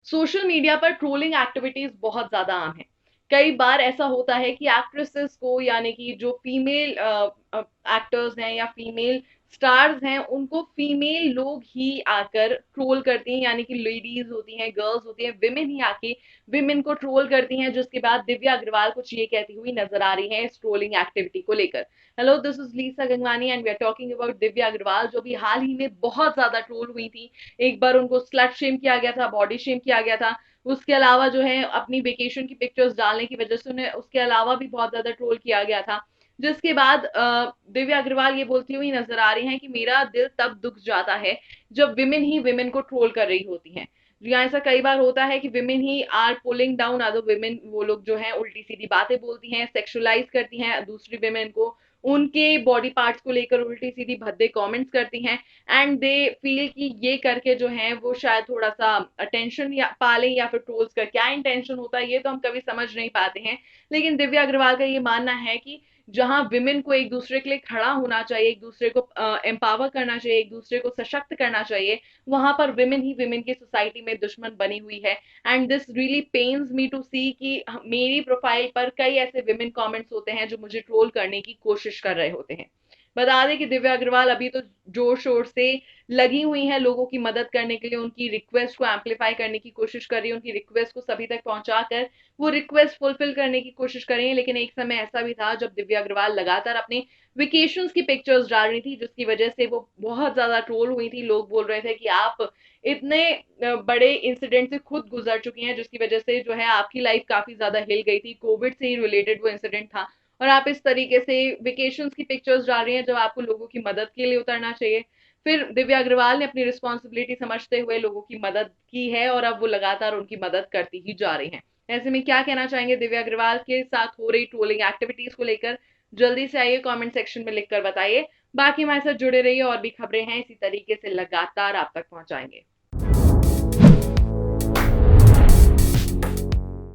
Social media पर trolling activities बहुत ज्यादा आम है। कई बार ऐसा होता है कि एक्ट्रेसेस को, यानी कि जो फीमेल एक्टर्स हैं या फीमेल स्टार्स हैं, उनको फीमेल लोग ही आकर ट्रोल करती हैं, यानी कि लेडीज होती हैं, गर्ल्स होती हैं, विमेन ही आके विमेन को ट्रोल करती हैं, जिसके बाद दिव्या अग्रवाल कुछ ये कहती हुई नजर आ रही है इस ट्रोलिंग एक्टिविटी को लेकर। Hello, this is Lisa Gangwani and we are talking about Divya Agarwal, जो भी हाल ही में बहुत ज्यादा ट्रोल हुई थी। एक बार उनको स्लट शेम किया गया था, बॉडी शेम किया गया था। उसके अलावा जो है अपनी वेकेशन की पिक्चर्स डालने की वजह से उन्हें उसके अलावा भी बहुत ज्यादा ट्रोल किया गया था। जिसके बाद दिव्या अग्रवाल ये बोलती हुई नजर आ रही हैं कि मेरा दिल तब दुख जाता है जब विमेन ही विमेन को ट्रोल कर रही होती हैं। यहाँ ऐसा कई बार होता है कि विमेन ही are pulling down other women, वो लोग जो है उल्टी सीधी बातें बोलती हैं, सेक्सुअलाइज करती हैं दूसरी विमेन को, उनके बॉडी पार्ट्स को लेकर उल्टी सीधी भद्दे कमेंट्स करती हैं। एंड दे फील कि ये करके जो है वो शायद थोड़ा सा अटेंशन या पाले, या फिर ट्रोल्स का क्या इंटेंशन होता है ये तो हम कभी समझ नहीं पाते हैं। लेकिन दिव्या अग्रवाल का ये मानना है कि जहां विमेन को एक दूसरे के लिए खड़ा होना चाहिए, एक दूसरे को एम्पावर करना चाहिए, एक दूसरे को सशक्त करना चाहिए, वहां पर विमेन ही विमेन की सोसाइटी में दुश्मन बनी हुई है। And this really pains me to see कि मेरी प्रोफाइल पर कई ऐसे विमेन कमेंट्स होते हैं जो मुझे ट्रोल करने की कोशिश कर रहे होते हैं। बता दें कि दिव्या अग्रवाल अभी तो जोर शोर से लगी हुई हैं लोगों की मदद करने के लिए, उनकी रिक्वेस्ट को एम्पलीफाई करने की कोशिश कर रही है, उनकी रिक्वेस्ट को सभी तक पहुंचाकर वो रिक्वेस्ट फुलफिल करने की कोशिश कर रही है। लेकिन एक समय ऐसा भी था जब दिव्या अग्रवाल लगातार अपने वेकेशंस की पिक्चर्स डाल रही थी, जिसकी वजह से वो बहुत ज्यादा ट्रोल हुई थी। लोग बोल रहे थे कि आप इतने बड़े इंसिडेंट से खुद गुजर चुकी हैं, जिसकी वजह से जो है आपकी लाइफ काफी ज्यादा हिल गई थी, कोविड से ही रिलेटेड वो इंसिडेंट था, और आप इस तरीके से वेकेशंस की पिक्चर्स डाल रही हैं जब आपको लोगों की मदद के लिए उतरना चाहिए। फिर दिव्या अग्रवाल ने अपनी रिस्पॉन्सिबिलिटी समझते हुए लोगों की मदद की है, और अब वो लगातार उनकी मदद करती ही जा रही हैं। ऐसे में क्या कहना चाहेंगे दिव्या अग्रवाल के साथ हो रही ट्रोलिंग एक्टिविटीज को लेकर? जल्दी से आइए कमेंट सेक्शन में लिखकर बताइए। बाकी हमारे साथ जुड़े रहिए, और भी खबरें हैं इसी तरीके से लगातार आप तक पहुंचाएंगे।